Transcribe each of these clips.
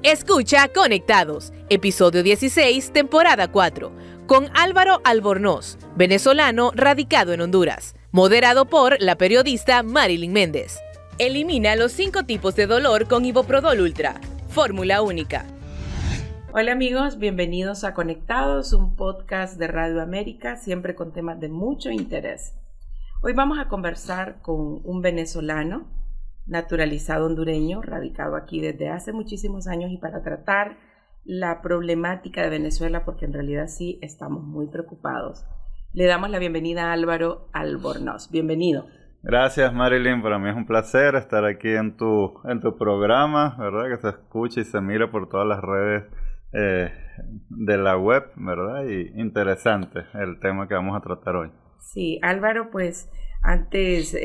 Escucha Conectados, episodio 16, temporada 4, con Álvaro Albornoz, venezolano radicado en Honduras, moderado por la periodista Marilyn Méndez. Elimina los 5 tipos de dolor con Iboprodol Ultra, fórmula única. Hola amigos, bienvenidos a Conectados, un podcast de Radio América, siempre con temas de mucho interés. Hoy vamos a conversar con un venezolano naturalizado hondureño, radicado aquí desde hace muchísimos años, y para tratar la problemática de Venezuela, porque en realidad sí estamos muy preocupados. Le damos la bienvenida a Álvaro Albornoz. Bienvenido. Gracias, Marilyn, para mí es un placer estar aquí en tu programa, ¿verdad? Que se escucha y se mira por todas las redes de la web, ¿verdad? Y interesante el tema que vamos a tratar hoy. Sí, Álvaro, pues antes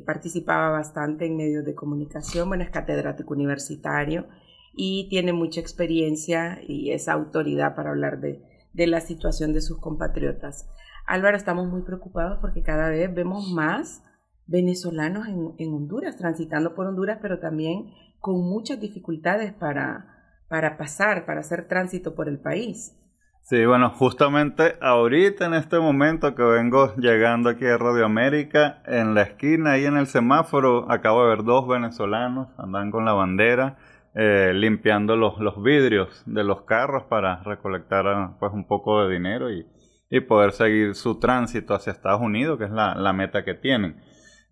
participaba bastante en medios de comunicación, bueno, es catedrático universitario y tiene mucha experiencia y es autoridad para hablar de la situación de sus compatriotas. Álvaro, estamos muy preocupados porque cada vez vemos más venezolanos en Honduras, transitando por Honduras, pero también con muchas dificultades para hacer tránsito por el país. Sí, bueno, justamente ahorita en este momento que vengo llegando aquí a Radio América, en la esquina, ahí en el semáforo, acabo de ver 2 venezolanos, andan con la bandera, limpiando los vidrios de los carros para recolectar pues un poco de dinero y poder seguir su tránsito hacia Estados Unidos, que es la meta que tienen.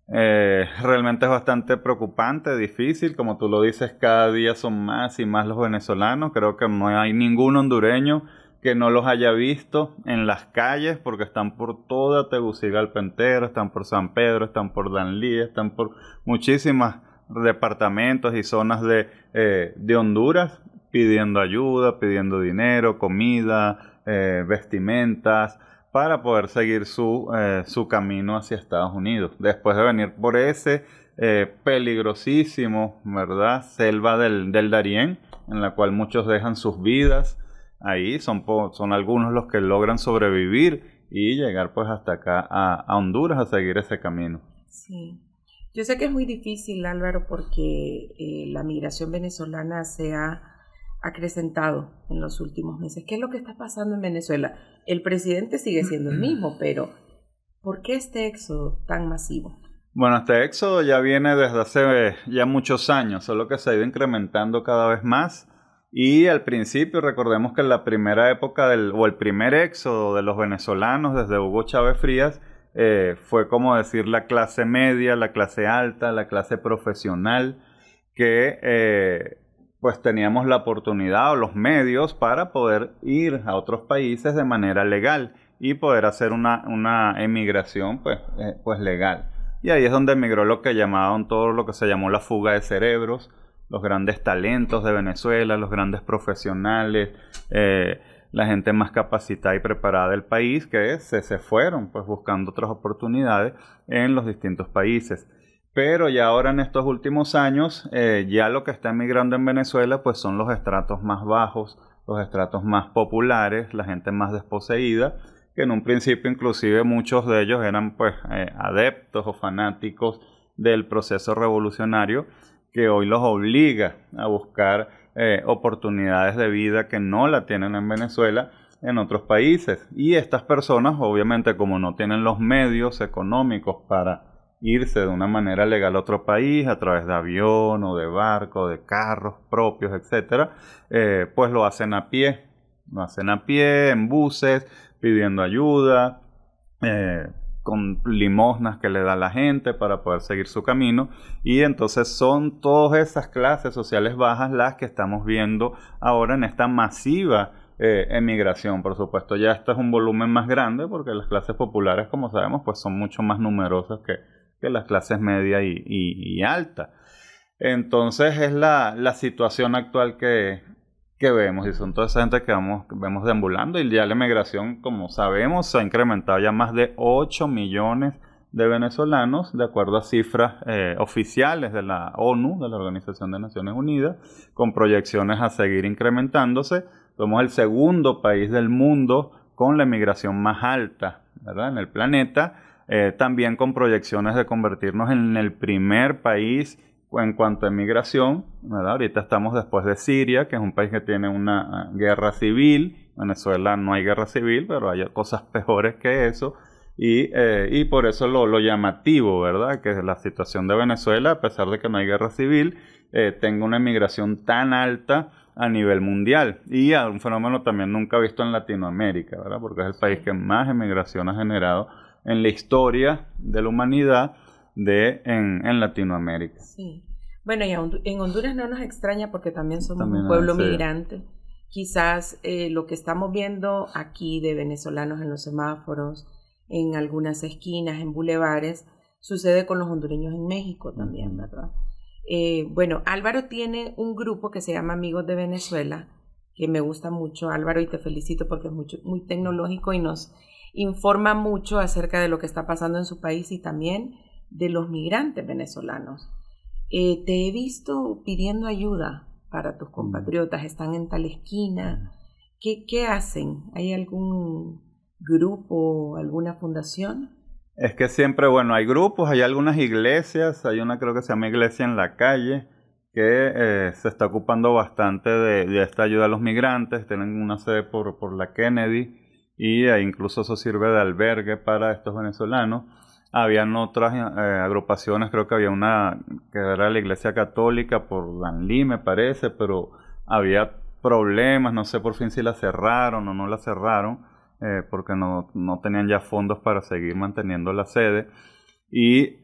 Realmente es bastante preocupante, difícil, como tú lo dices, cada día son más y más los venezolanos. Creo que no hay ningún hondureño que no los haya visto en las calles, porque están por toda Tegucigalpa entera, están por San Pedro, están por Danlí, están por muchísimos departamentos y zonas de Honduras, pidiendo ayuda, pidiendo dinero, comida, vestimentas, para poder seguir su camino hacia Estados Unidos, después de venir por ese peligrosísimo, ¿verdad?, selva del Darién, en la cual muchos dejan sus vidas. Ahí son algunos los que logran sobrevivir y llegar pues hasta acá a Honduras a seguir ese camino. Sí, yo sé que es muy difícil, Álvaro, porque la migración venezolana se ha acrecentado en los últimos meses. ¿Qué es lo que está pasando en Venezuela? El presidente sigue siendo el mismo, pero ¿por qué este éxodo tan masivo? Bueno, este éxodo ya viene desde hace ya muchos años, solo que se ha ido incrementando cada vez más. Y al principio, recordemos que la primera época el primer éxodo de los venezolanos desde Hugo Chávez Frías fue como decir la clase media, la clase alta, la clase profesional, que pues teníamos la oportunidad o los medios para poder ir a otros países de manera legal y poder hacer una emigración pues legal. Y ahí es donde emigró lo que llamaban todo lo que se llamó la fuga de cerebros, los grandes talentos de Venezuela, los grandes profesionales, la gente más capacitada y preparada del país, que se fueron pues buscando otras oportunidades en los distintos países. Pero ya ahora en estos últimos años, ya lo que está emigrando en Venezuela pues son los estratos más bajos, los estratos más populares, la gente más desposeída, que en un principio inclusive muchos de ellos eran pues adeptos o fanáticos del proceso revolucionario, que hoy los obliga a buscar oportunidades de vida que no la tienen en Venezuela en otros países. Y estas personas, obviamente, como no tienen los medios económicos para irse de una manera legal a otro país, a través de avión o de barco, de carros propios, etcétera, pues lo hacen a pie. Lo hacen a pie, en buses, pidiendo ayuda, con limosnas que le da la gente para poder seguir su camino. Y entonces son todas esas clases sociales bajas las que estamos viendo ahora en esta masiva emigración. Por supuesto, ya esto es un volumen más grande porque las clases populares, como sabemos, pues son mucho más numerosas que las clases media y alta. Entonces es la situación actual que vemos, y son toda esa gente que vemos deambulando, y ya la emigración, como sabemos, se ha incrementado ya más de 8 millones de venezolanos, de acuerdo a cifras oficiales de la ONU, de la Organización de Naciones Unidas, con proyecciones a seguir incrementándose. Somos el segundo país del mundo con la emigración más alta, ¿verdad?, en el planeta, también con proyecciones de convertirnos en el primer país en cuanto a emigración, ¿verdad? Ahorita estamos después de Siria, que es un país que tiene una guerra civil. Venezuela no hay guerra civil, pero hay cosas peores que eso. Y por eso lo llamativo, ¿verdad? Que la situación de Venezuela, a pesar de que no hay guerra civil, tenga una emigración tan alta a nivel mundial. Y a un fenómeno también nunca visto en Latinoamérica, ¿verdad? Porque es el país que más emigración ha generado en la historia de la humanidad en Latinoamérica. Sí. Bueno, y en Honduras no nos extraña porque también somos También un pueblo sí. migrante. Quizás lo que estamos viendo aquí de venezolanos en los semáforos, en algunas esquinas, en bulevares, sucede con los hondureños en México también, ¿verdad? Bueno, Álvaro tiene un grupo que se llama Amigos de Venezuela, que me gusta mucho, Álvaro, y te felicito porque es muy tecnológico y nos informa mucho acerca de lo que está pasando en su país y también de los migrantes venezolanos. Te he visto pidiendo ayuda para tus compatriotas, están en tal esquina. ¿Qué hacen? ¿Hay algún grupo, alguna fundación? Es que siempre, bueno, hay grupos, hay algunas iglesias, hay una creo que se llama Iglesia en la Calle, que se está ocupando bastante de esta ayuda a los migrantes, tienen una sede por la Kennedy, y incluso eso sirve de albergue para estos venezolanos. Habían otras agrupaciones, creo que había una que era la Iglesia Católica por Danlí, me parece, pero había problemas, no sé por fin si la cerraron o no la cerraron, porque no tenían ya fondos para seguir manteniendo la sede. Y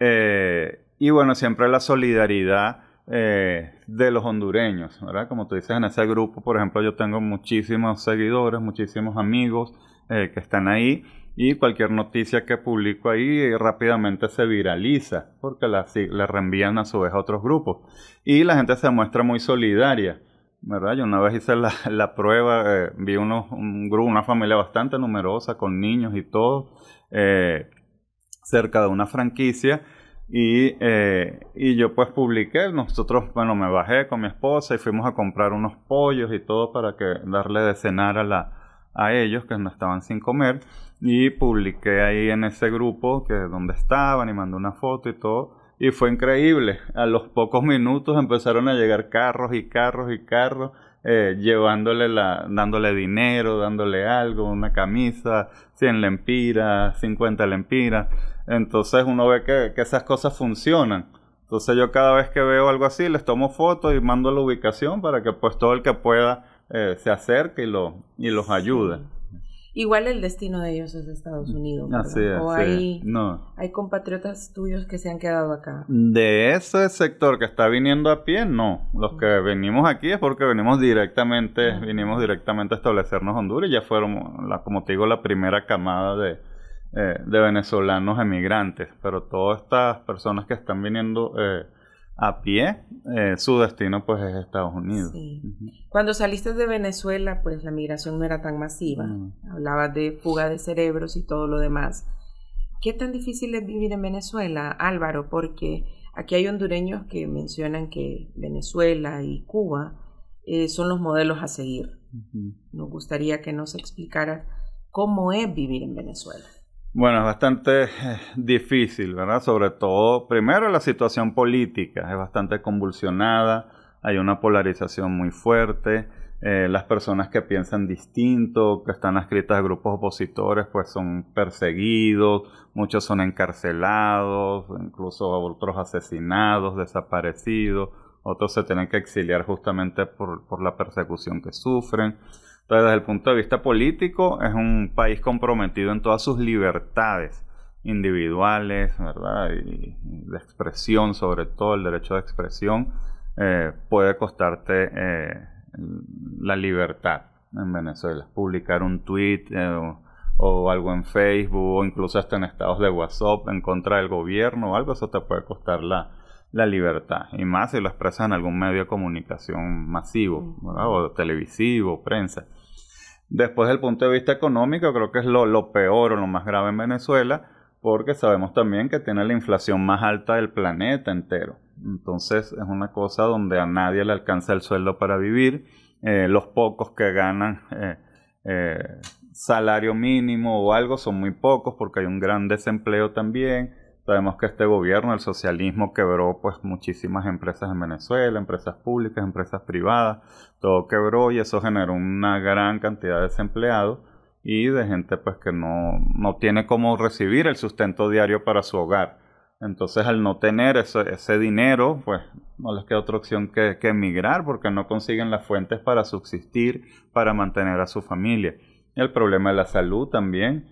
bueno, siempre la solidaridad de los hondureños, ¿verdad? Como tú dices, en ese grupo, por ejemplo, yo tengo muchísimos seguidores, muchísimos amigos que están ahí, y cualquier noticia que publico ahí rápidamente se viraliza, porque la reenvían a su vez a otros grupos. Y la gente se muestra muy solidaria, ¿verdad? Yo una vez hice la prueba, vi una familia bastante numerosa, con niños y todo, cerca de una franquicia, y yo pues publiqué, nosotros, bueno, me bajé con mi esposa y fuimos a comprar unos pollos y todo para darle de cenar a ellos que no estaban sin comer, y publiqué ahí en ese grupo donde estaban y mandé una foto y todo, y fue increíble. A los pocos minutos empezaron a llegar carros y carros y carros, dándole dinero, dándole algo, una camisa, 100 lempiras, 50 lempiras. Entonces uno ve que esas cosas funcionan. Entonces yo cada vez que veo algo así les tomo fotos y mando la ubicación para que pues todo el que pueda se acerque y los ayude. Sí. Igual el destino de ellos es Estados Unidos, ¿verdad? Así es, ¿O sí. hay compatriotos tuyos que se han quedado acá? De ese sector que está viniendo a pie, no. Los que venimos aquí es porque vinimos directamente a establecernos en Honduras, y ya fueron, como te digo, la primera camada de venezolanos emigrantes. Pero todas estas personas que están viniendo a pie, su destino pues es Estados Unidos. Sí. Cuando saliste de Venezuela, pues la migración no era tan masiva. Hablabas de fuga de cerebros y todo lo demás. ¿Qué tan difícil es vivir en Venezuela, Álvaro? Porque aquí hay hondureños que mencionan que Venezuela y Cuba son los modelos a seguir. Nos gustaría que nos explicaras cómo es vivir en Venezuela. Bueno, es bastante difícil, ¿verdad? Sobre todo, primero, la situación política es bastante convulsionada, hay una polarización muy fuerte, las personas que piensan distinto, que están adscritas a grupos opositores, pues son perseguidos, muchos son encarcelados, incluso otros asesinados, desaparecidos, otros se tienen que exiliar justamente por la persecución que sufren. Entonces, desde el punto de vista político, es un país comprometido en todas sus libertades individuales, ¿verdad? Y de expresión, sobre todo el derecho de expresión, puede costarte la libertad en Venezuela. Publicar un tweet o algo en Facebook, o incluso hasta en estados de WhatsApp en contra del gobierno o algo, eso te puede costar la libertad. Y más si lo expresas en algún medio de comunicación masivo, ¿verdad? O televisivo, prensa. Después, del punto de vista económico, creo que es lo peor o lo más grave en Venezuela, porque sabemos también que tiene la inflación más alta del planeta entero. Entonces es una cosa donde a nadie le alcanza el sueldo para vivir. Los pocos que ganan salario mínimo o algo son muy pocos, porque hay un gran desempleo también. Sabemos que este gobierno, el socialismo, quebró pues muchísimas empresas en Venezuela, empresas públicas, empresas privadas, todo quebró y eso generó una gran cantidad de desempleados y de gente pues que no tiene cómo recibir el sustento diario para su hogar. Entonces al no tener ese dinero, pues no les queda otra opción que emigrar porque no consiguen las fuentes para subsistir, para mantener a su familia. El problema de la salud también,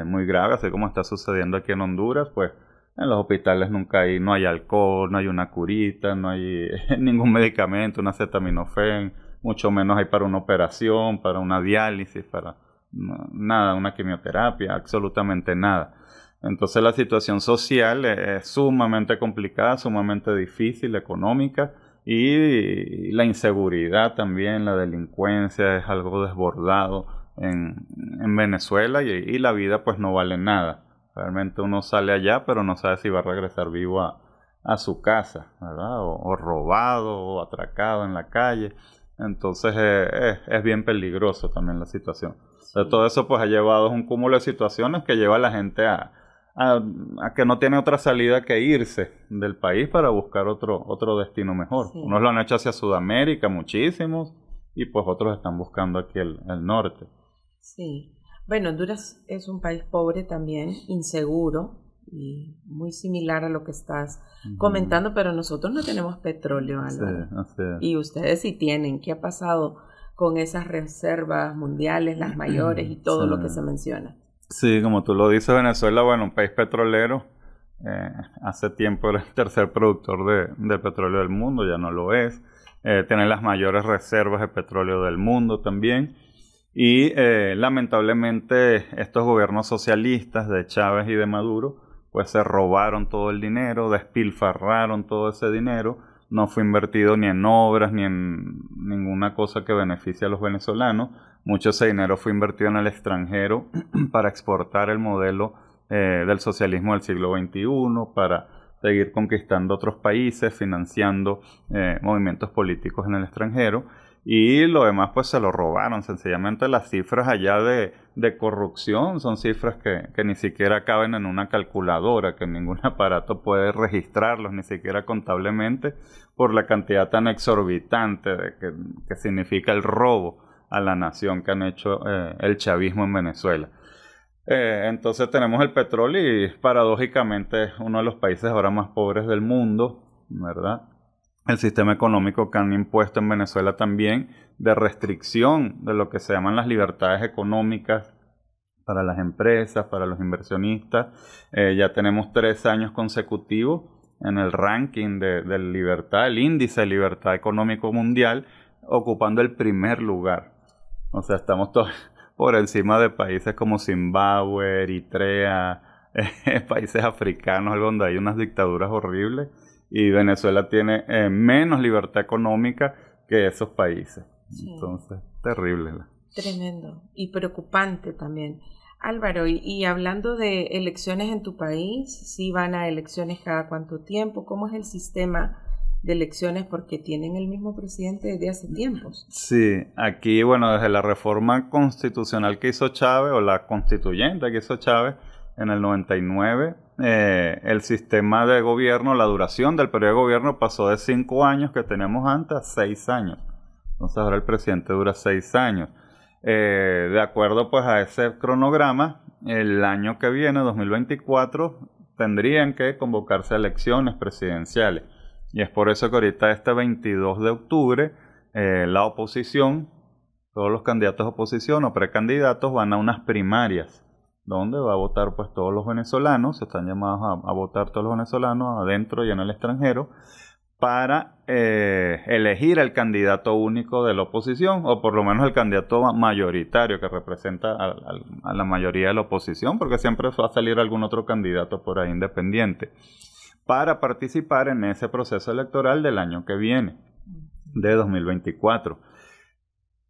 muy grave, así como está sucediendo aquí en Honduras, pues en los hospitales no hay alcohol, no hay una curita, no hay ningún medicamento, un acetaminofén, mucho menos hay para una operación, para una diálisis, para nada, una quimioterapia, absolutamente nada. Entonces la situación social es sumamente complicada, sumamente difícil, económica, y la inseguridad también, la delincuencia es algo desbordado en Venezuela y la vida pues no vale nada. Realmente uno sale allá, pero no sabe si va a regresar vivo a su casa, ¿verdad? O robado o atracado en la calle. Entonces es bien peligroso también la situación. Sí. De todo eso pues ha llevado un cúmulo de situaciones que lleva a la gente a que no tiene otra salida que irse del país para buscar otro destino mejor. Sí. Unos lo han hecho hacia Sudamérica, muchísimos, y pues otros están buscando aquí el norte. Sí. Bueno, Honduras es un país pobre también, inseguro y muy similar a lo que estás comentando, pero nosotros no tenemos petróleo, Álvaro. Sí, así es. Y ustedes sí tienen. ¿Qué ha pasado con esas reservas mundiales, las mayores y todo lo que se menciona? Sí, como tú lo dices, Venezuela, bueno, un país petrolero, hace tiempo era el tercer productor de petróleo del mundo, ya no lo es. Tiene las mayores reservas de petróleo del mundo también. Y lamentablemente estos gobiernos socialistas de Chávez y de Maduro pues se robaron todo el dinero, despilfarraron todo ese dinero, no fue invertido ni en obras ni en ninguna cosa que beneficie a los venezolanos. Mucho de ese dinero fue invertido en el extranjero para exportar el modelo del socialismo del siglo XXI, para seguir conquistando otros países, financiando movimientos políticos en el extranjero. Y lo demás pues se lo robaron. Sencillamente las cifras allá de corrupción son cifras que ni siquiera caben en una calculadora, que ningún aparato puede registrarlos, ni siquiera contablemente, por la cantidad tan exorbitante que significa el robo a la nación que han hecho el chavismo en Venezuela. Entonces tenemos el petróleo y paradójicamente es uno de los países ahora más pobres del mundo, ¿verdad? El sistema económico que han impuesto en Venezuela también, de restricción de lo que se llaman las libertades económicas para las empresas, para los inversionistas. Ya tenemos 3 años consecutivos en el ranking de libertad, el índice de libertad económico mundial, ocupando el primer lugar. O sea, estamos todos por encima de países como Zimbabue, Eritrea, países africanos, donde hay unas dictaduras horribles. Y Venezuela tiene menos libertad económica que esos países. Sí. Entonces, terrible. Tremendo y preocupante también. Álvaro, y hablando de elecciones en tu país, ¿sí van a elecciones cada cuánto tiempo? ¿Cómo es el sistema de elecciones? Porque tienen el mismo presidente desde hace tiempos. Sí, aquí, bueno, desde la reforma constitucional que hizo Chávez, o la constituyente que hizo Chávez, en el 99, el sistema de gobierno, la duración del periodo de gobierno pasó de 5 años que teníamos antes a 6 años. Entonces ahora el presidente dura 6 años. De acuerdo pues a ese cronograma, el año que viene, 2024, tendrían que convocarse elecciones presidenciales. Y es por eso que ahorita este 22 de octubre, la oposición, todos los candidatos de oposición o precandidatos van a unas primarias, donde va a votar pues todos los venezolanos, se están llamados a votar todos los venezolanos adentro y en el extranjero, para elegir el candidato único de la oposición, o por lo menos el candidato mayoritario que representa a la mayoría de la oposición, porque siempre va a salir algún otro candidato por ahí independiente, para participar en ese proceso electoral del año que viene, de 2024.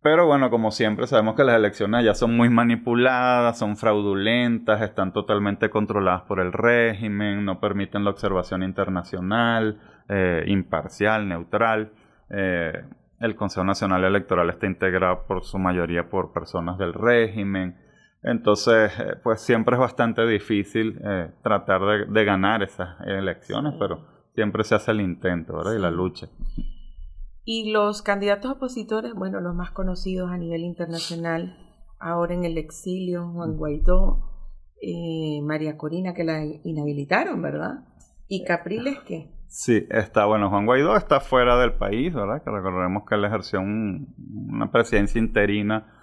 Pero bueno, como siempre sabemos que las elecciones ya son muy manipuladas, son fraudulentas, están totalmente controladas por el régimen, no permiten la observación internacional, imparcial, neutral. El Consejo Nacional Electoral está integrado por su mayoría por personas del régimen. Entonces, pues siempre es bastante difícil tratar de ganar esas elecciones, pero siempre se hace el intento, ¿verdad? Y la lucha. Y los candidatos opositores, bueno, los más conocidos a nivel internacional, ahora en el exilio, Juan Guaidó, María Corina, que la inhabilitaron, ¿verdad? ¿Y Capriles qué? Sí, Juan Guaidó está fuera del país, ¿verdad? Que recordemos que él ejerció una presidencia interina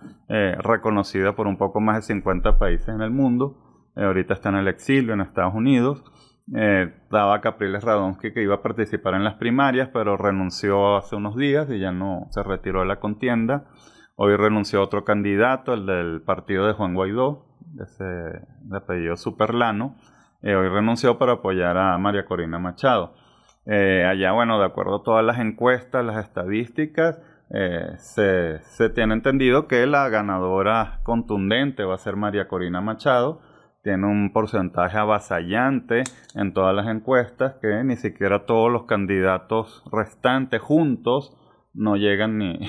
reconocida por un poco más de 50 países en el mundo. Ahorita está en el exilio en Estados Unidos. Estaba Capriles Radonsky, que iba a participar en las primarias, pero renunció hace unos días y ya no se retiró de la contienda. Hoy renunció otro candidato, el del partido de Juan Guaidó, de apellido Superlano. Hoy renunció para apoyar a María Corina Machado. Allá, bueno, de acuerdo a todas las encuestas, las estadísticas, se tiene entendido que la ganadora contundente va a ser María Corina Machado. Tiene un porcentaje avasallante en todas las encuestas que ni siquiera todos los candidatos restantes juntos no llegan ni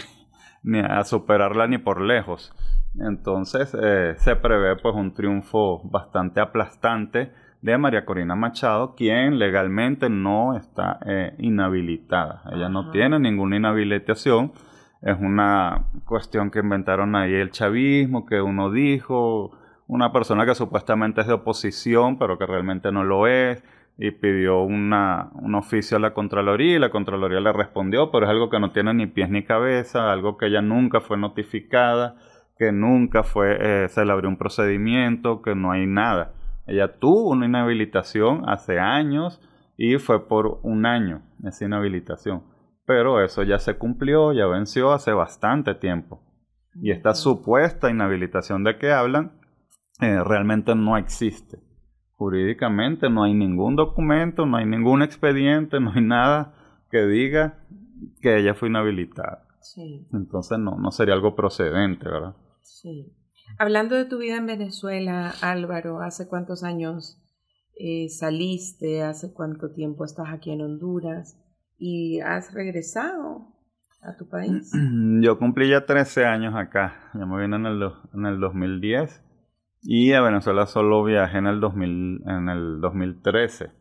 a superarla ni por lejos. Entonces se prevé pues un triunfo bastante aplastante de María Corina Machado, quien legalmente no está inhabilitada. Ella no tiene ninguna inhabilitación. Es una cuestión que inventaron ahí el chavismo, que uno dijo, una persona que supuestamente es de oposición, pero que realmente no lo es, y pidió un oficio a la Contraloría, y la Contraloría le respondió, pero es algo que no tiene ni pies ni cabeza, algo que ella nunca fue notificada, que nunca se le abrió un procedimiento, que no hay nada. Ella tuvo una inhabilitación hace años y fue por un año esa inhabilitación. Pero eso ya se cumplió, ya venció hace bastante tiempo. Y esta supuesta inhabilitación de que hablan realmente no existe. Jurídicamente no hay ningún documento, no hay ningún expediente, no hay nada que diga que ella fue inhabilitada. Sí. Entonces no sería algo procedente, ¿verdad? Sí. Hablando de tu vida en Venezuela, Álvaro, ¿hace cuántos años saliste? ¿Hace cuánto tiempo estás aquí en Honduras? ¿Y has regresado a tu país? Yo cumplí ya 13 años acá. Ya me vine en el 2010. Y a Venezuela solo viajé en el 2013.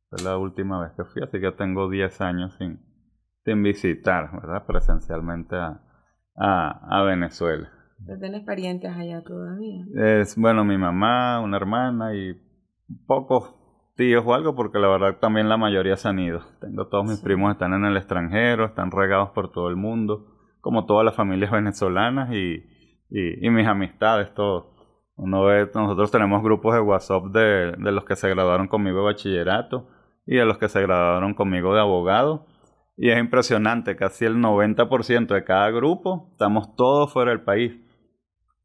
Fue la última vez que fui, así que tengo 10 años sin visitar, ¿verdad? Presencialmente a Venezuela. ¿Tienes parientes allá todavía? Bueno, mi mamá, una hermana y pocos tíos o algo, porque la verdad también la mayoría se han ido. Tengo todos mis primos están en el extranjero, están regados por todo el mundo, como todas las familias venezolanas y mis amistades, todo. Nosotros tenemos grupos de WhatsApp de los que se graduaron conmigo de bachillerato y de los que se graduaron conmigo de abogado. Y es impresionante, casi el 90% de cada grupo estamos todos fuera del país.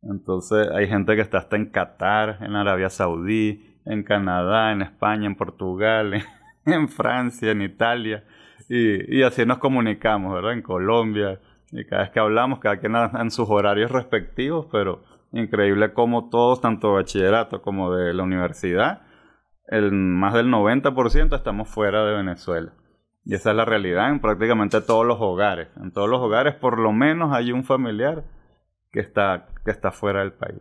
Entonces hay gente que está hasta en Qatar, en Arabia Saudí, en Canadá, en España, en Portugal, en Francia, en Italia. Y así nos comunicamos, ¿verdad? En Colombia. Y cada vez que hablamos, cada quien en sus horarios respectivos, pero increíble como todos, tanto de bachillerato como de la universidad, más del 90% estamos fuera de Venezuela. Y esa es la realidad en prácticamente todos los hogares. En todos los hogares por lo menos hay un familiar que está fuera del país.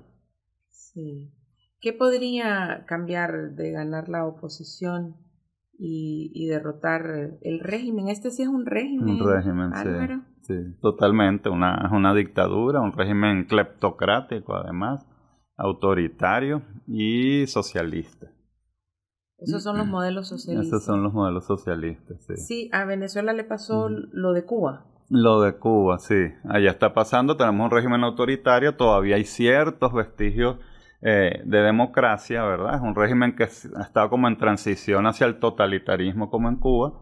Sí. ¿Qué podría cambiar de ganar la oposición y derrotar el régimen? Este sí es un régimen. Un régimen, Álvaro. Sí, totalmente. Es una dictadura, un régimen cleptocrático además, autoritario y socialista. Esos son los modelos socialistas. Esos son los modelos socialistas, sí. Sí, a Venezuela le pasó lo de Cuba. Lo de Cuba, sí. Allá está pasando, tenemos un régimen autoritario, todavía hay ciertos vestigios de democracia, ¿verdad? Es un régimen que ha estado como en transición hacia el totalitarismo como en Cuba,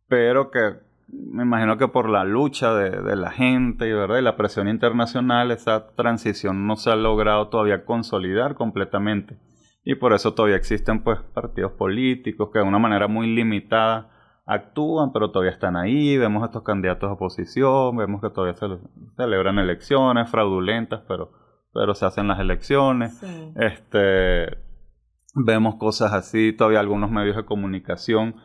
pero que me imagino que por la lucha de la gente ¿verdad? Y la presión internacional, esa transición no se ha logrado todavía consolidar completamente. Y por eso todavía existen pues partidos políticos que de una manera muy limitada actúan, pero todavía están ahí. Vemos estos candidatos de oposición, vemos que todavía se celebran elecciones fraudulentas, pero se hacen las elecciones. Sí. Vemos cosas así, todavía algunos medios de comunicación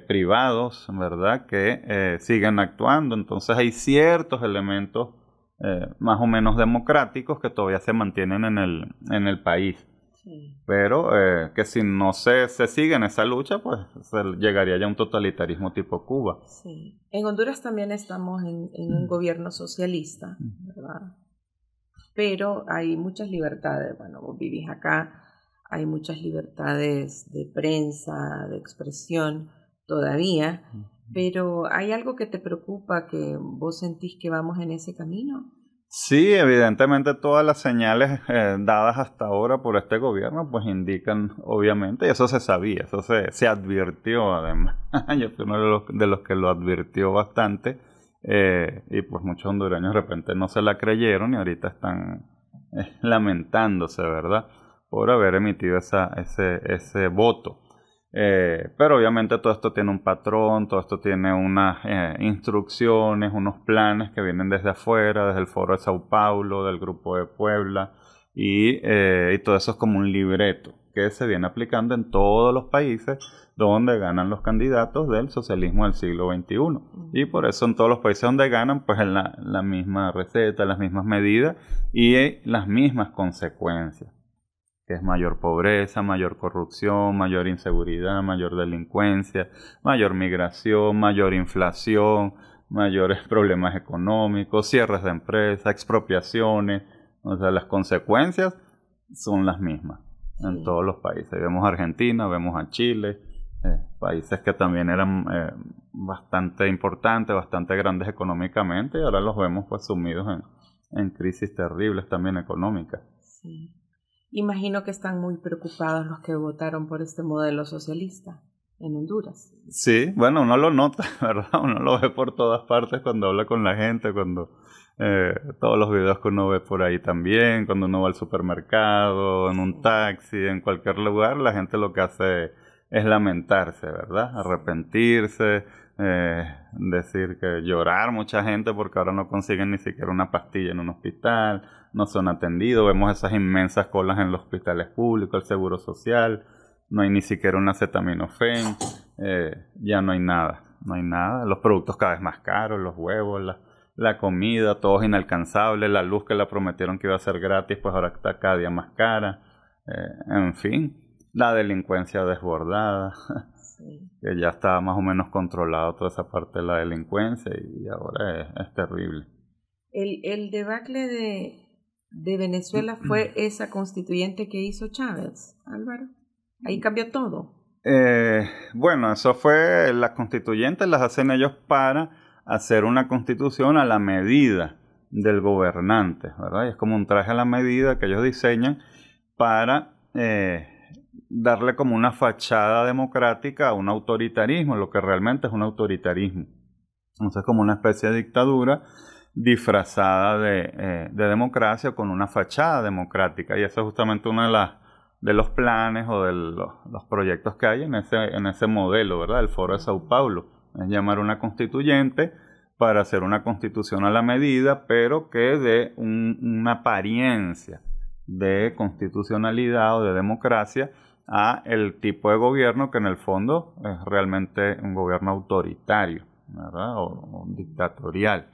privados, ¿verdad? Que siguen actuando. Entonces hay ciertos elementos más o menos democráticos que todavía se mantienen en el país. Sí. Pero que si no se sigue en esa lucha, pues se llegaría ya a un totalitarismo tipo Cuba. Sí. En Honduras también estamos en un gobierno socialista, ¿verdad? Pero hay muchas libertades. Bueno, vos vivís acá, hay muchas libertades de prensa, de expresión todavía, pero ¿hay algo que te preocupa, que vos sentís que vamos en ese camino? Sí, evidentemente todas las señales dadas hasta ahora por este gobierno pues indican, obviamente, y eso se sabía, eso se advirtió además. Yo fui uno de los que lo advirtió bastante, y pues muchos hondureños de repente no se la creyeron y ahorita están lamentándose, ¿verdad?, por haber emitido ese voto. Pero obviamente todo esto tiene un patrón, todo esto tiene unas instrucciones, unos planes que vienen desde afuera, desde el Foro de Sao Paulo, del Grupo de Puebla, y todo eso es como un libreto que se viene aplicando en todos los países donde ganan los candidatos del socialismo del siglo XXI. Y por eso en todos los países donde ganan, pues es la misma receta, las mismas medidas y las mismas consecuencias, que es mayor pobreza, mayor corrupción, mayor inseguridad, mayor delincuencia, mayor migración, mayor inflación, mayores problemas económicos, cierres de empresas, expropiaciones. O sea, las consecuencias son las mismas en todos los países. Vemos a Argentina, vemos a Chile, países que también eran bastante importantes, bastante grandes económicamente, y ahora los vemos pues sumidos en crisis terribles también económicas. Sí. Imagino que están muy preocupados los que votaron por este modelo socialista en Honduras. Sí, bueno, uno lo nota, ¿verdad? Uno lo ve por todas partes cuando habla con la gente, cuando todos los videos que uno ve por ahí también, cuando uno va al supermercado, en un taxi, en cualquier lugar, la gente lo que hace es lamentarse, ¿verdad? Arrepentirse, decir que llorar mucha gente porque ahora no consiguen ni siquiera una pastilla en un hospital, no son atendidos, vemos esas inmensas colas en los hospitales públicos, el seguro social, no hay ni siquiera un acetaminofén, ya no hay nada, los productos cada vez más caros, los huevos, la comida, todo es inalcanzable, la luz que la prometieron que iba a ser gratis, pues ahora está cada día más cara, en fin, la delincuencia desbordada, sí, que ya está más o menos controlado toda esa parte de la delincuencia y ahora es terrible. El debacle de Venezuela fue esa constituyente que hizo Chávez, Álvaro. Ahí cambió todo. Bueno, eso fue, las constituyentes las hacen ellos para hacer una constitución a la medida del gobernante, ¿verdad? Y es como un traje a la medida que ellos diseñan para darle como una fachada democrática a un autoritarismo, lo que realmente es un autoritarismo. Entonces, como una especie de dictadura disfrazada de democracia con una fachada democrática, y eso es justamente uno de los planes o de los proyectos que hay en ese modelo, ¿verdad? El Foro de Sao Paulo es llamar una constituyente para hacer una constitución a la medida, pero que dé una apariencia de constitucionalidad o de democracia a el tipo de gobierno que en el fondo es realmente un gobierno autoritario, ¿verdad? O dictatorial.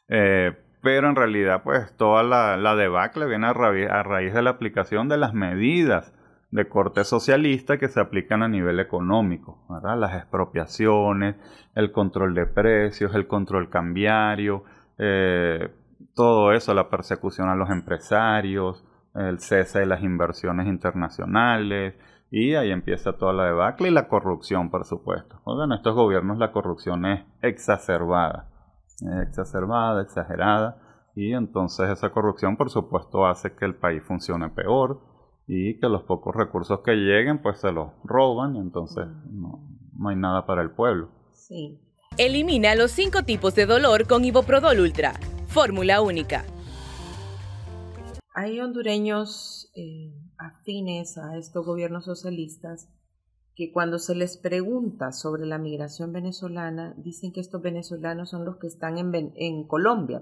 Pero en realidad pues toda la debacle viene a raíz de la aplicación de las medidas de corte socialista que se aplican a nivel económico, ¿verdad? Las expropiaciones, el control de precios, el control cambiario, todo eso, la persecución a los empresarios, el cese de las inversiones internacionales, y ahí empieza toda la debacle y la corrupción, por supuesto. En estos gobiernos la corrupción es exacerbada, exagerada, y entonces esa corrupción, por supuesto, hace que el país funcione peor y que los pocos recursos que lleguen, pues se los roban, y entonces no hay nada para el pueblo. Sí. Elimina los 5 tipos de dolor con Iboprodol Ultra. Fórmula única. Hay hondureños afines a estos gobiernos socialistas que cuando se les pregunta sobre la migración venezolana, dicen que estos venezolanos son los que están en Colombia,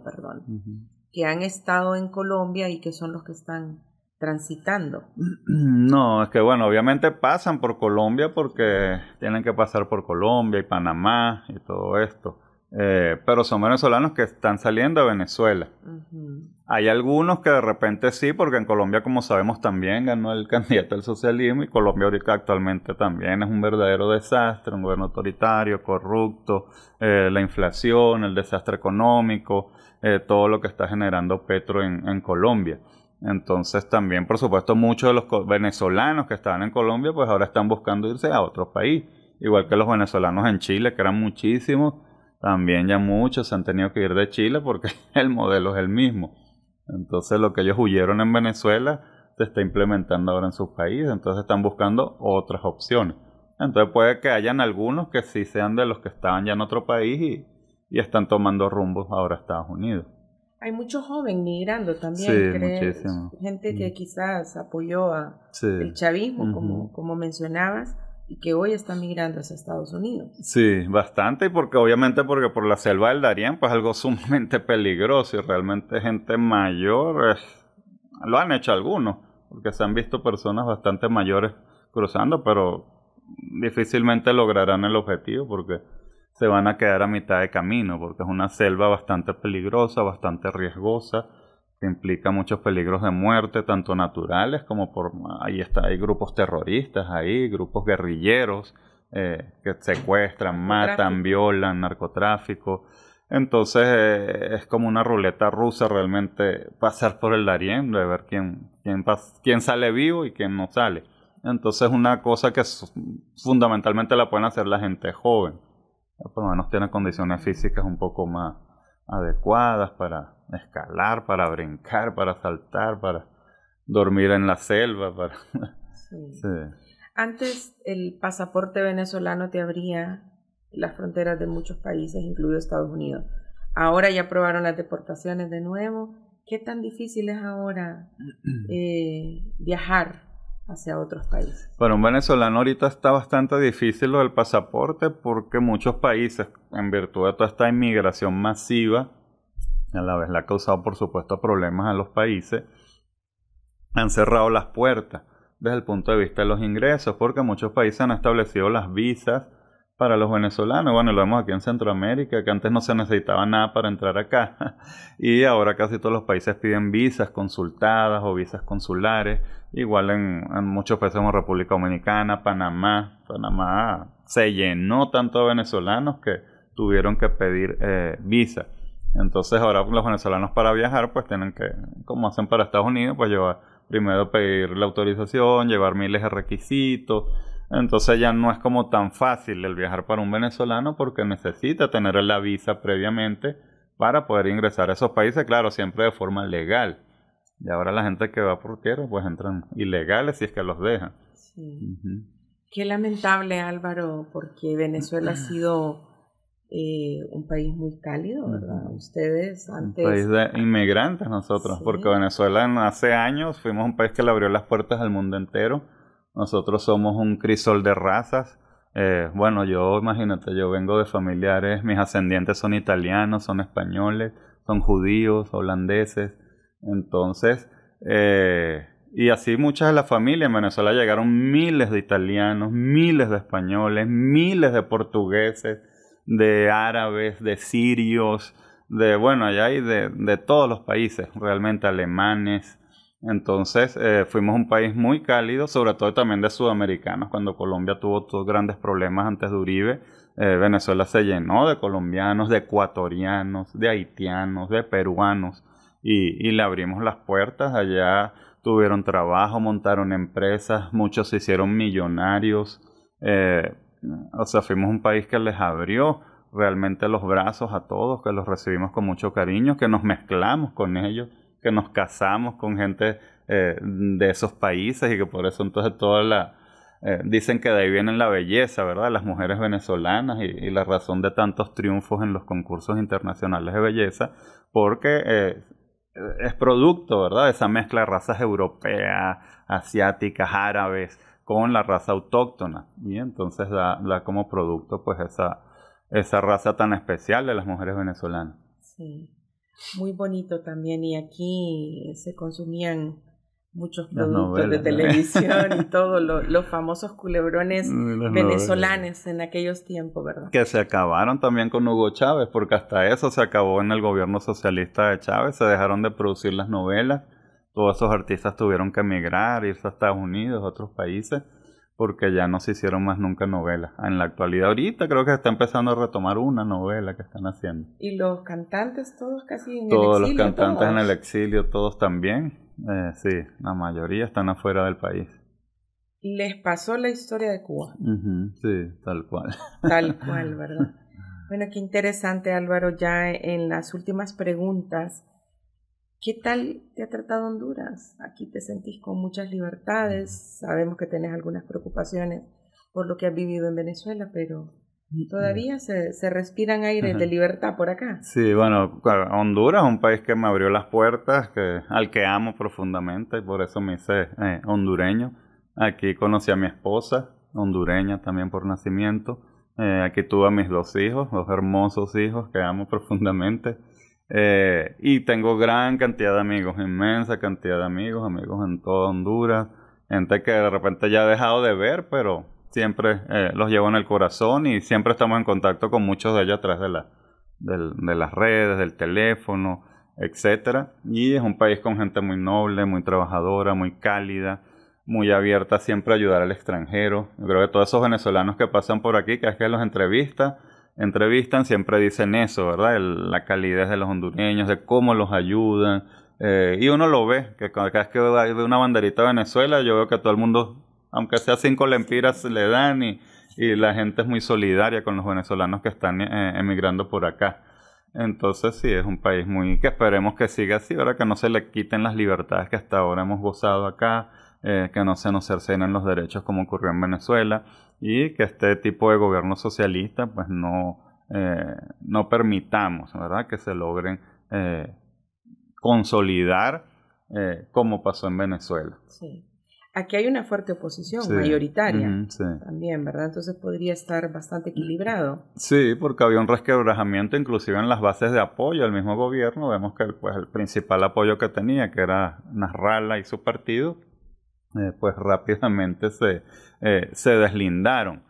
que han estado en Colombia y que son los que están transitando. No, es que bueno, obviamente pasan por Colombia porque tienen que pasar por Colombia y Panamá y todo esto. Pero son venezolanos que están saliendo de Venezuela. Hay algunos que de repente sí, porque en Colombia, como sabemos, también ganó el candidato del socialismo y Colombia ahorita actualmente también es un verdadero desastre, un gobierno autoritario, corrupto, la inflación, el desastre económico, todo lo que está generando Petro en Colombia. Entonces también, por supuesto, muchos de los venezolanos que estaban en Colombia, pues ahora están buscando irse a otro país, igual que los venezolanos en Chile, que eran muchísimos, también ya muchos se han tenido que ir de Chile porque el modelo es el mismo. Entonces lo que ellos huyeron en Venezuela se está implementando ahora en sus países, entonces están buscando otras opciones. Entonces puede que hayan algunos que sí sean de los que estaban ya en otro país y están tomando rumbos ahora a Estados Unidos. Hay mucho joven migrando también, Sí, muchísimo. gente que quizás apoyó el chavismo, como mencionabas, y que hoy está migrando hacia Estados Unidos. Sí, bastante, y porque obviamente porque por la selva del Darién, pues algo sumamente peligroso y realmente gente mayor, lo han hecho algunos, porque se han visto personas bastante mayores cruzando, pero difícilmente lograrán el objetivo porque se van a quedar a mitad de camino, porque es una selva bastante peligrosa, bastante riesgosa, que implica muchos peligros de muerte, tanto naturales como hay grupos terroristas ahí, grupos guerrilleros que secuestran, matan, violan, narcotráfico. Entonces es como una ruleta rusa realmente pasar por el Darién, de ver quién sale vivo y quién no sale. Entonces es una cosa que fundamentalmente la pueden hacer la gente joven. Por lo menos tiene condiciones físicas un poco más adecuadas para escalar, para brincar, para saltar, para dormir en la selva. Sí. Antes el pasaporte venezolano te abría las fronteras de muchos países, incluido Estados Unidos. Ahora ya aprobaron las deportaciones de nuevo. ¿Qué tan difícil es ahora viajar hacia otros países? Para un venezolano ahorita está bastante difícil lo del pasaporte porque muchos países, en virtud de toda esta inmigración masiva, a la vez le ha causado por supuesto problemas a los países, han cerrado las puertas desde el punto de vista de los ingresos, porque muchos países han establecido las visas para los venezolanos. Bueno, lo vemos aquí en Centroamérica, que antes no se necesitaba nada para entrar acá, y ahora casi todos los países piden visas consultadas o visas consulares, igual en muchos países como República Dominicana, Panamá se llenó tanto de venezolanos que tuvieron que pedir visa. Entonces ahora los venezolanos para viajar pues tienen que, como hacen para Estados Unidos, pues primero pedir la autorización, llevar miles de requisitos. Entonces ya no es como tan fácil el viajar para un venezolano porque necesita tener la visa previamente para poder ingresar a esos países, claro, siempre de forma legal. Y ahora la gente que va por tierra pues entran ilegales si es que los dejan. Sí. Qué lamentable, Álvaro, porque Venezuela ha sido un país muy cálido, ¿verdad? Ustedes antes... Un país de inmigrantes nosotros, sí. Porque Venezuela hace años fuimos un país que le abrió las puertas al mundo entero. Nosotros somos un crisol de razas. Bueno, imagínate, yo vengo de familiares, mis ascendientes son italianos, son españoles, son judíos, holandeses. Entonces, y así muchas de las familias en Venezuela llegaron miles de italianos, miles de españoles, miles de portugueses, de árabes, de sirios, allá hay de todos los países, realmente alemanes. Entonces fuimos un país muy cálido, sobre todo también de sudamericanos. Cuando Colombia tuvo todos grandes problemas antes de Uribe, Venezuela se llenó de colombianos, de ecuatorianos, de haitianos, de peruanos y le abrimos las puertas. Allá tuvieron trabajo, montaron empresas, muchos se hicieron millonarios. Fuimos un país que les abrió realmente los brazos a todos, que los recibimos con mucho cariño, que nos mezclamos con ellos, que nos casamos con gente de esos países y que por eso entonces dicen que de ahí viene la belleza, ¿verdad? Las mujeres venezolanas y la razón de tantos triunfos en los concursos internacionales de belleza, porque es producto, ¿verdad? De esa mezcla de razas europeas, asiáticas, árabes, con la raza autóctona, y entonces da como producto pues esa raza tan especial de las mujeres venezolanas. Sí, muy bonito también, y aquí se consumían muchos Las productos de novelas, televisión y todo, los famosos culebrones las venezolanos novelas. en aquellos tiempos, ¿verdad? Que se acabaron también con Hugo Chávez, porque hasta eso se acabó en el gobierno socialista de Chávez, se dejaron de producir las novelas, todos esos artistas tuvieron que emigrar, irse a Estados Unidos, a otros países, porque ya no se hicieron más nunca novelas. En la actualidad, ahorita creo que está empezando a retomar una novela que están haciendo. Y los cantantes todos casi en el Todos los exilio, cantantes en el todos. exilio, todos también. Sí, la mayoría están afuera del país. Les pasó la historia de Cuba, Ujú, sí, tal cual. tal cual, ¿verdad? Bueno, qué interesante, Álvaro, ya en las últimas preguntas, ¿qué tal te ha tratado Honduras? Aquí te sentís con muchas libertades, sabemos que tenés algunas preocupaciones por lo que has vivido en Venezuela, pero todavía se respiran aires de libertad por acá. Sí, bueno, claro, Honduras es un país que me abrió las puertas, al que amo profundamente, y por eso me hice hondureño. Aquí conocí a mi esposa, hondureña también por nacimiento. Aquí tuve a mis 2 hijos, 2 hermosos hijos que amo profundamente. Y tengo gran cantidad de amigos, inmensa cantidad de amigos, amigos en toda Honduras, gente que de repente ya he dejado de ver, pero siempre los llevo en el corazón y siempre estamos en contacto con muchos de ellos a través de las redes, del teléfono, etcétera. Y es un país con gente muy noble, muy trabajadora, muy cálida, muy abierta siempre a ayudar al extranjero. Yo creo que todos esos venezolanos que pasan por aquí, que es que los entrevistan, siempre dicen eso, ¿verdad? La calidez de los hondureños, de cómo los ayudan. Y uno lo ve, que cada vez que ve una banderita de Venezuela, yo veo que todo el mundo, aunque sea 5 lempiras, le dan y la gente es muy solidaria con los venezolanos que están emigrando por acá. Entonces sí, es un país que esperemos que siga así, ¿verdad? Que no se le quiten las libertades que hasta ahora hemos gozado acá, que no se nos cercenen los derechos como ocurrió en Venezuela y que este tipo de gobierno socialista pues no permitamos, ¿verdad? Que se logren consolidar como pasó en Venezuela. Sí. Aquí hay una fuerte oposición, Sí. mayoritaria, Sí. también, ¿verdad? Entonces podría estar bastante equilibrado. Sí, porque había un resquebrajamiento inclusive en las bases de apoyo al mismo gobierno. Vemos que pues, el principal apoyo que tenía, que era Nasrallah y su partido, pues rápidamente se deslindaron.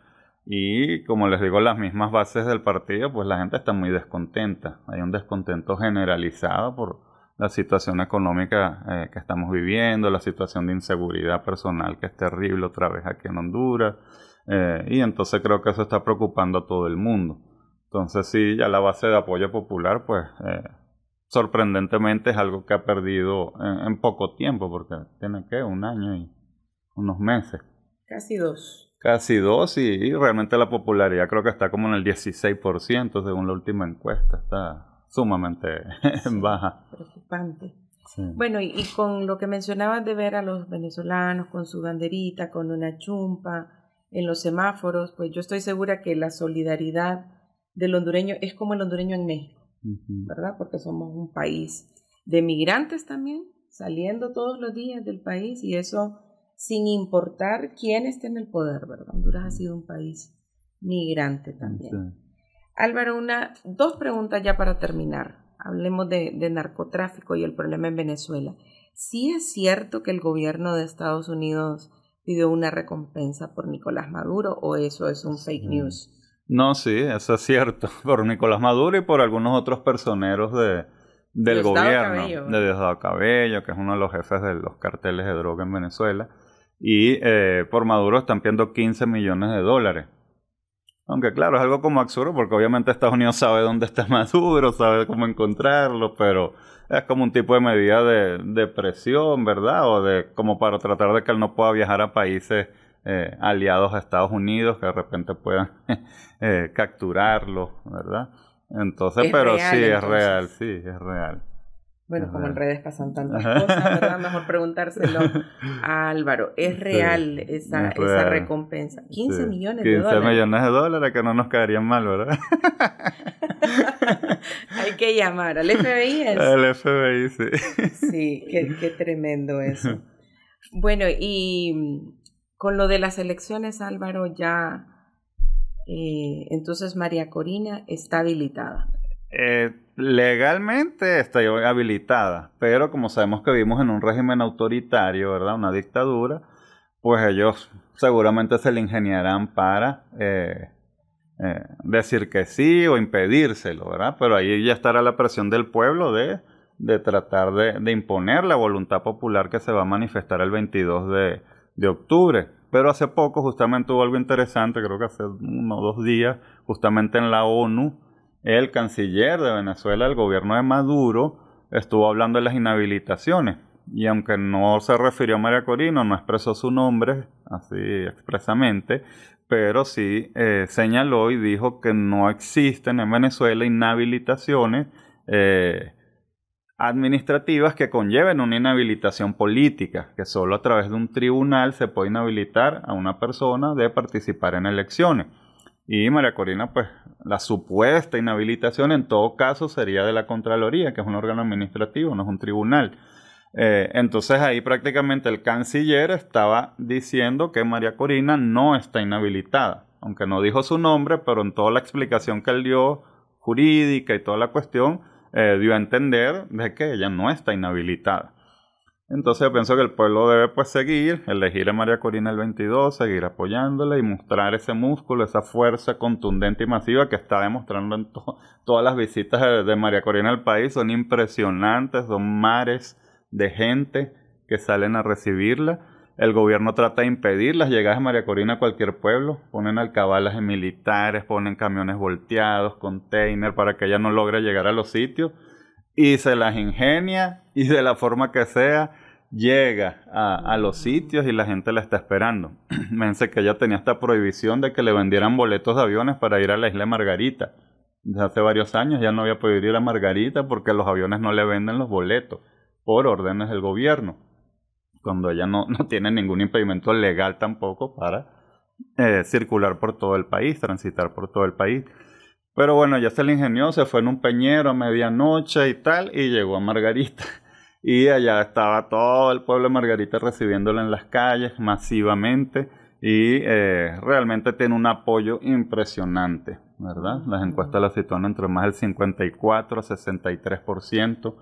Y como les digo, las mismas bases del partido, pues la gente está muy descontenta. Hay un descontento generalizado por la situación económica que estamos viviendo, la situación de inseguridad personal que es terrible otra vez aquí en Honduras. Y entonces creo que eso está preocupando a todo el mundo. Entonces sí, ya la base de apoyo popular, pues sorprendentemente es algo que ha perdido en poco tiempo, porque tiene que 1 año y unos meses. Casi 2. Casi 2 y realmente la popularidad creo que está como en el 16% según la última encuesta. Está sumamente Sí, baja. preocupante. Sí. Bueno, y con lo que mencionabas de ver a los venezolanos con su banderita, con una chumpa en los semáforos, pues yo estoy segura que la solidaridad del hondureño es como el hondureño en México, ¿verdad? Porque somos un país de migrantes también, saliendo todos los días del país y eso sin importar quién esté en el poder, ¿verdad? Honduras ha sido un país migrante también. Sí. Álvaro, 2 preguntas ya para terminar. Hablemos de narcotráfico y el problema en Venezuela. ¿Sí es cierto que el gobierno de Estados Unidos pidió una recompensa por Nicolás Maduro o eso es un fake news? No, sí, eso es cierto. Por Nicolás Maduro y por algunos otros personeros del Diosdado gobierno. Cabello, De Diosdado Cabello, que es uno de los jefes de los carteles de droga en Venezuela. Y por Maduro están pidiendo $15 millones. Aunque claro, es algo como absurdo porque obviamente Estados Unidos sabe dónde está Maduro, sabe cómo encontrarlo, pero es como un tipo de medida de presión, ¿verdad? O como para tratar de que él no pueda viajar a países aliados a Estados Unidos que de repente puedan capturarlo, ¿verdad? Entonces, pero real, sí, entonces. es real. Bueno, como en Ajá. redes pasan tantas cosas, ¿verdad? Mejor preguntárselo a Álvaro. ¿Es real esa real. recompensa? 15 Sí. millones de 15 dólares. millones de dólares que no nos caerían mal, ¿verdad? Hay que llamar al FBI. El FBI, sí. Sí, qué tremendo eso. Bueno, y con lo de las elecciones, Álvaro, ya entonces María Corina está habilitada. Legalmente está habilitada, pero como sabemos que vivimos en un régimen autoritario, ¿verdad? Una dictadura, pues ellos seguramente se le ingeniarán para decir que sí o impedírselo, ¿verdad? Pero ahí ya estará la presión del pueblo de tratar de imponer la voluntad popular que se va a manifestar el 22 de octubre. Pero hace poco justamente hubo algo interesante, creo que hace 1 o 2 días, justamente en la ONU, el canciller de Venezuela, el gobierno de Maduro, estuvo hablando de las inhabilitaciones. Y aunque no se refirió a María Corina, no expresó su nombre así expresamente, pero sí señaló y dijo que no existen en Venezuela inhabilitaciones administrativas que conlleven una inhabilitación política, que solo a través de un tribunal se puede inhabilitar a una persona de participar en elecciones. Y María Corina, pues la supuesta inhabilitación en todo caso sería de la Contraloría, que es un órgano administrativo, no es un tribunal. Entonces ahí prácticamente el canciller estaba diciendo que María Corina no está inhabilitada, aunque no dijo su nombre, pero en toda la explicación que él dio, jurídica y toda la cuestión, dio a entender de que ella no está inhabilitada. Entonces yo pienso que el pueblo debe pues seguir, elegir a María Corina el 22, seguir apoyándola y mostrar ese músculo, esa fuerza contundente y masiva que está demostrando en todas las visitas de María Corina al país. Son impresionantes, son mares de gente que salen a recibirla. El gobierno trata de impedir las llegadas de María Corina a cualquier pueblo. Ponen alcabalas de militares, ponen camiones volteados, containers para que ella no logre llegar a los sitios. Y se las ingenia y de la forma que sea llega a los sitios y la gente la está esperando. Fíjense que ella tenía esta prohibición de que le vendieran boletos de aviones para ir a la isla de Margarita. Desde hace varios años ya no había podido ir a Margarita porque los aviones no le venden los boletos por órdenes del gobierno, cuando ella no tiene ningún impedimento legal tampoco para circular por todo el país, transitar por todo el país. Pero bueno, ya se le ingenió, se fue en un peñero a medianoche y tal, y llegó a Margarita. Y allá estaba todo el pueblo de Margarita recibiéndola en las calles masivamente, y realmente tiene un apoyo impresionante, ¿verdad? Las encuestas la sitúan entre más del 54 a 63%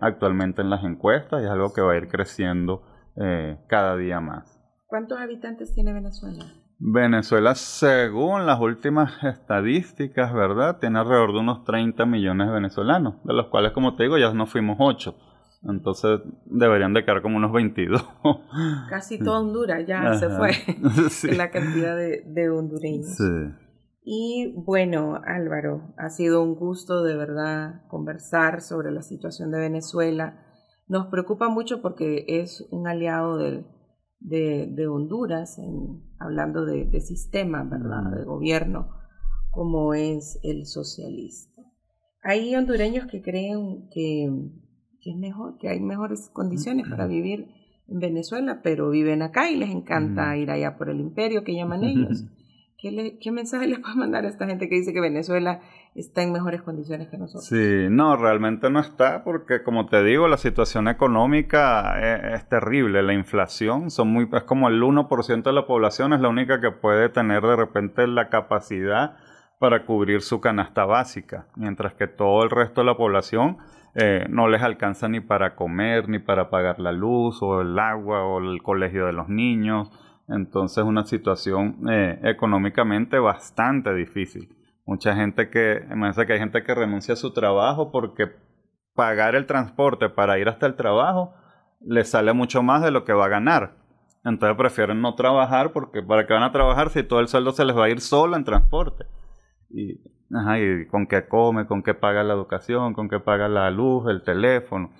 actualmente en las encuestas, y es algo que va a ir creciendo cada día más. ¿Cuántos habitantes tiene Venezuela? Venezuela, según las últimas estadísticas, ¿verdad?, tiene alrededor de unos 30 millones de venezolanos, de los cuales, como te digo, ya nos fuimos 8. Entonces deberían de quedar como unos 22. Casi toda Honduras ya se fue, sí. La cantidad de hondureños. Sí. Y bueno, Álvaro, ha sido un gusto de verdad conversar sobre la situación de Venezuela. Nos preocupa mucho porque es un aliado de Honduras, hablando de sistema, ¿verdad?, de gobierno, como es el socialista. Hay hondureños que creen que es mejor, que hay mejores condiciones para vivir en Venezuela, pero viven acá y les encanta ir allá por el imperio que llaman ellos. ¿Qué mensaje les puedes mandar a esta gente que dice que Venezuela está en mejores condiciones que nosotros? Sí, no, realmente no está, porque como te digo, la situación económica es terrible. La inflación es como el 1% de la población es la única que puede tener de repente la capacidad para cubrir su canasta básica, mientras que todo el resto de la población no les alcanza ni para comer, ni para pagar la luz, o el agua, o el colegio de los niños. Entonces una situación económicamente bastante difícil. Mucha gente me dice que hay gente que renuncia a su trabajo porque pagar el transporte para ir hasta el trabajo les sale mucho más de lo que va a ganar. Entonces prefieren no trabajar porque ¿para qué van a trabajar si todo el sueldo se les va a ir solo en transporte? Y con qué come, con qué paga la educación, con qué paga la luz, el teléfono.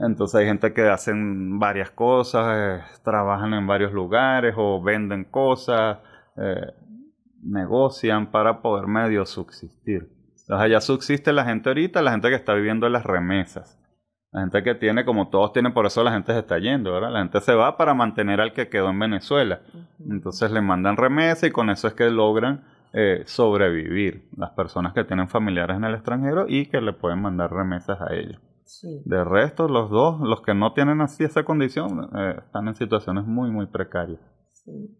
Entonces hay gente que hacen varias cosas, trabajan en varios lugares o venden cosas, negocian para poder medio subsistir. Entonces allá subsiste la gente ahorita, la gente que está viviendo las remesas. La gente que tiene, como todos tienen, por eso la gente se está yendo, ¿verdad? La gente se va para mantener al que quedó en Venezuela. Entonces le mandan remesa y con eso es que logran sobrevivir las personas que tienen familiares en el extranjero y que le pueden mandar remesas a ellos. Sí. De resto, los que no tienen así esa condición, están en situaciones muy, muy precarias. Sí.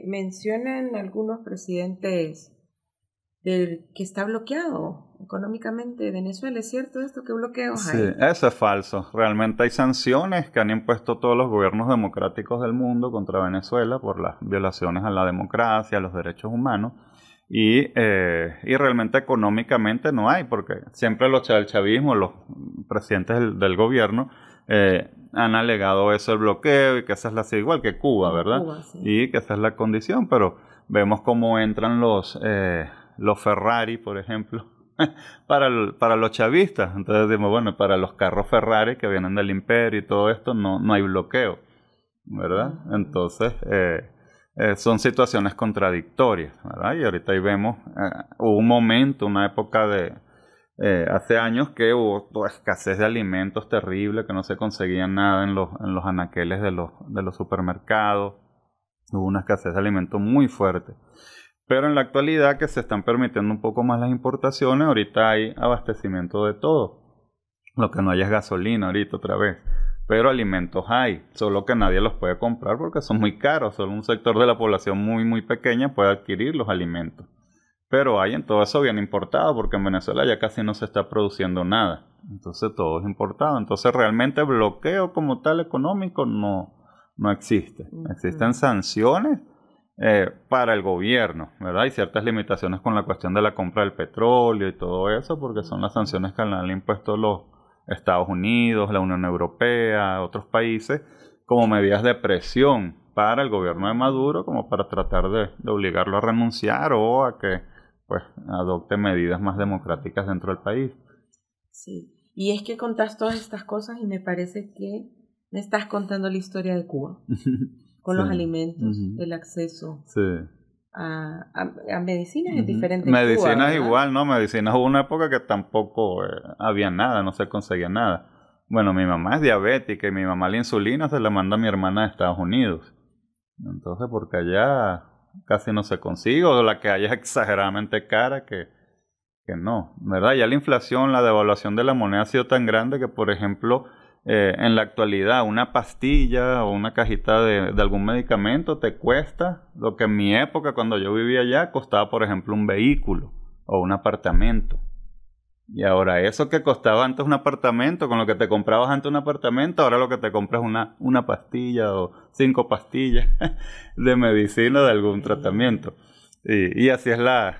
Mencionan algunos presidentes que está bloqueado económicamente Venezuela. ¿Es cierto esto? ¿Qué bloqueos hay? Sí, eso es falso. Realmente hay sanciones que han impuesto todos los gobiernos democráticos del mundo contra Venezuela por las violaciones a la democracia, a los derechos humanos. Y realmente económicamente no hay, porque siempre el chavismo, los presidentes del gobierno, han alegado eso, el bloqueo, y que esa es la igual que Cuba, ¿verdad? Cuba, sí. Y que esa es la condición, pero vemos cómo entran los Ferrari, por ejemplo, para los chavistas. Entonces decimos, bueno, para los carros Ferrari que vienen del imperio y todo esto, no hay bloqueo, ¿verdad? Entonces, son situaciones contradictorias, ¿verdad? Y ahorita ahí vemos, hubo un momento, una época de hace años que hubo toda escasez de alimentos terrible, que no se conseguía nada en los anaqueles de los supermercados. Hubo una escasez de alimentos muy fuerte. Pero en la actualidad, que se están permitiendo un poco más las importaciones, ahorita hay abastecimiento de todo. Lo que no hay es gasolina ahorita otra vez. Pero alimentos hay, solo que nadie los puede comprar porque son muy caros. Solo un sector de la población muy, muy pequeña puede adquirir los alimentos. Pero hay en todo eso bien importado, porque en Venezuela ya casi no se está produciendo nada. Entonces todo es importado. Entonces realmente bloqueo como tal económico no existe. Existen sanciones para el gobierno, ¿verdad? Hay ciertas limitaciones con la cuestión de la compra del petróleo y todo eso, porque son las sanciones que han impuesto los Estados Unidos, la Unión Europea, otros países, como medidas de presión para el gobierno de Maduro, como para tratar de obligarlo a renunciar o a que pues adopte medidas más democráticas dentro del país. Sí, y es que contás todas estas cosas y me parece que me estás contando la historia de Cuba, con los alimentos, el acceso a medicinas es diferente en Medicinas Cuba, ¿verdad? igual, ¿no? Medicinas hubo una época que tampoco había nada, no se conseguía nada. Bueno, mi mamá es diabética y mi mamá la insulina se la manda a mi hermana de Estados Unidos. Entonces, porque allá casi no se consigue, o la que hay es exageradamente cara que no, ¿verdad? Ya la inflación, la devaluación de la moneda ha sido tan grande que, por ejemplo, en la actualidad una pastilla o una cajita de algún medicamento te cuesta lo que en mi época, cuando yo vivía allá, costaba, por ejemplo, un vehículo o un apartamento. Y ahora eso que costaba antes un apartamento, con lo que te comprabas antes un apartamento, ahora lo que te compras es una pastilla o 5 pastillas de medicina de algún tratamiento. Y así es la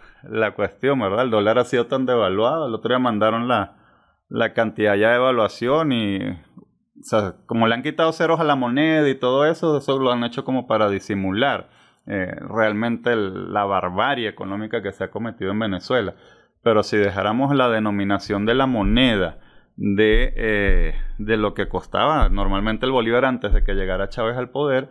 cuestión, ¿verdad? El dólar ha sido tan devaluado. El otro día mandaron la cantidad ya de evaluación y, o sea, como le han quitado ceros a la moneda y todo eso lo han hecho como para disimular realmente la barbarie económica que se ha cometido en Venezuela. Pero si dejáramos la denominación de la moneda de lo que costaba normalmente el bolívar antes de que llegara Chávez al poder,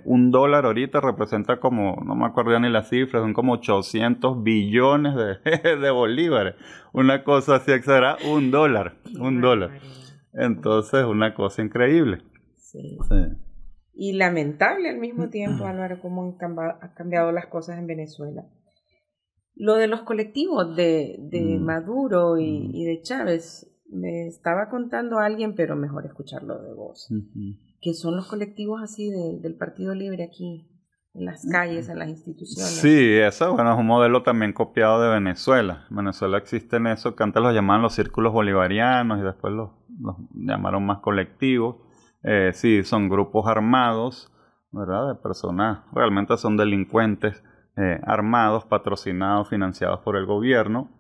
un dólar ahorita representa como, no me acuerdo ya ni las cifras, son como 800 billones de bolívares. Una cosa así exagerada, un dólar. Entonces, una cosa increíble. Sí. Y lamentable al mismo tiempo, Álvaro, cómo han cambiado las cosas en Venezuela. Lo de los colectivos de Maduro y de Chávez, me estaba contando alguien, pero mejor escucharlo de vos. Que son los colectivos así del Partido Libre aquí, en las calles, en las instituciones. Sí, eso, bueno, es un modelo también copiado de Venezuela. En Venezuela existen eso, que antes los llamaban los círculos bolivarianos y después los llamaron más colectivos. Sí, son grupos armados, ¿verdad? De personas, realmente son delincuentes armados, patrocinados, financiados por el gobierno,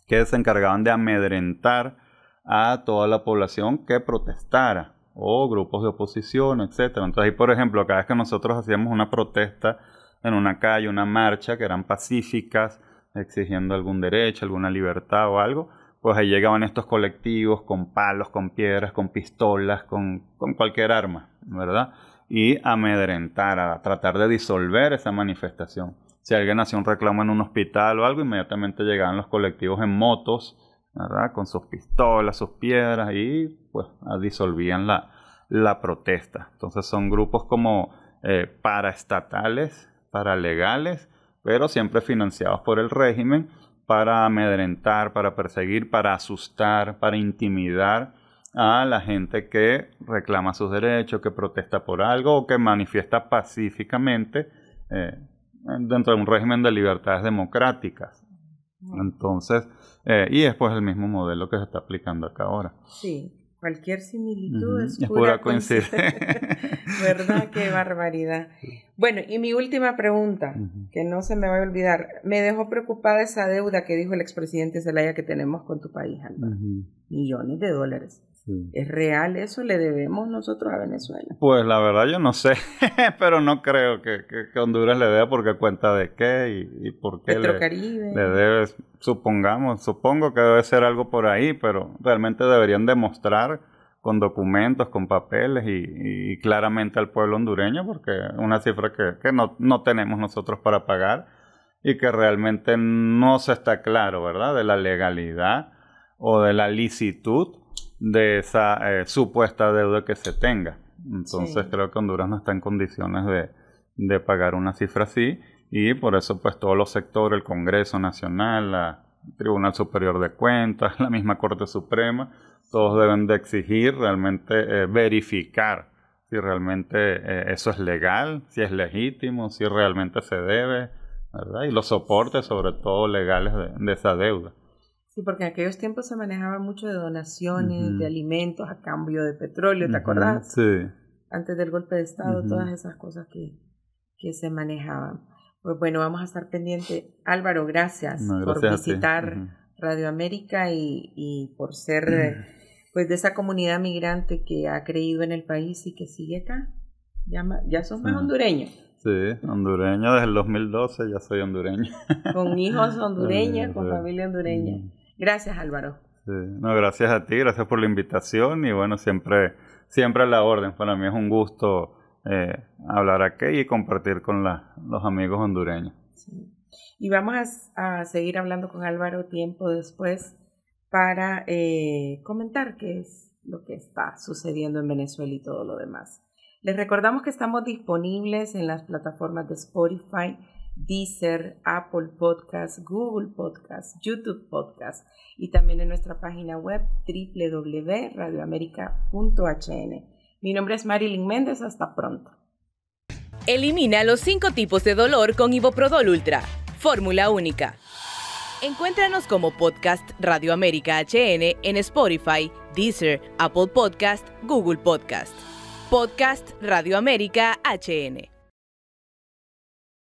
que se encargaban de amedrentar a toda la población que protestara, o grupos de oposición, etcétera. Entonces, ahí, por ejemplo, cada vez que nosotros hacíamos una protesta en una calle, una marcha, que eran pacíficas, exigiendo algún derecho, alguna libertad o algo, pues ahí llegaban estos colectivos con palos, con piedras, con pistolas, con cualquier arma, ¿verdad? Y amedrentar, a tratar de disolver esa manifestación. Si alguien hacía un reclamo en un hospital o algo, inmediatamente llegaban los colectivos en motos, ¿verdad? Con sus pistolas, sus piedras, y pues disolvían la protesta. Entonces son grupos como paraestatales, paralegales, pero siempre financiados por el régimen, para amedrentar, para perseguir, para asustar, para intimidar a la gente que reclama sus derechos, que protesta por algo o que manifiesta pacíficamente dentro de un régimen de libertades democráticas. Entonces, y después el mismo modelo que se está aplicando acá ahora. Sí, cualquier similitud es pura coincidencia. ¿Verdad? Qué barbaridad. Bueno, y mi última pregunta, que no se me va a olvidar. Me dejó preocupada esa deuda que dijo el expresidente Zelaya que tenemos con tu país, Álvaro. Millones de dólares. Sí. ¿Es real eso? ¿Le debemos nosotros a Venezuela? Pues la verdad yo no sé, pero no creo que Honduras le deba, porque cuenta de qué y por qué Petrocaribe. le debe, supongo que debe ser algo por ahí, pero realmente deberían demostrar con documentos, con papeles y claramente al pueblo hondureño, porque es una cifra que no tenemos nosotros para pagar y que realmente no se está claro, ¿verdad?, de la legalidad o de la licitud de esa supuesta deuda que se tenga. Entonces creo que Honduras no está en condiciones de pagar una cifra así, y por eso pues todos los sectores, el Congreso Nacional, el Tribunal Superior de Cuentas, la misma Corte Suprema, todos deben de exigir realmente verificar si realmente eso es legal, si es legítimo, si realmente se debe, ¿verdad? Y los soportes sobre todo legales de esa deuda. Sí, porque en aquellos tiempos se manejaba mucho de donaciones, de alimentos a cambio de petróleo, ¿te acordás? Sí. Antes del golpe de Estado, todas esas cosas que se manejaban. Pues bueno, vamos a estar pendientes. Álvaro, gracias por visitar Radio América y por ser pues de esa comunidad migrante que ha creído en el país y que sigue acá. Ya sos más hondureño. Sí, hondureño desde el 2012, ya soy hondureño. Con hijos hondureños, con familia hondureña. Gracias, Álvaro. Sí. No, gracias a ti, gracias por la invitación y bueno, siempre a la orden. Para mí es un gusto hablar aquí y compartir con los amigos hondureños. Sí. Y vamos a seguir hablando con Álvaro tiempo después para comentar qué es lo que está sucediendo en Venezuela y todo lo demás. Les recordamos que estamos disponibles en las plataformas de Spotify, Deezer, Apple Podcast, Google Podcast, YouTube Podcast y también en nuestra página web www.radioamerica.hn. Mi nombre es Marilyn Méndez, hasta pronto. Elimina los 5 tipos de dolor con Iboprodol Ultra, fórmula única. Encuéntranos como Podcast Radio América HN en Spotify, Deezer, Apple Podcast, Google Podcast. Podcast Radio América HN.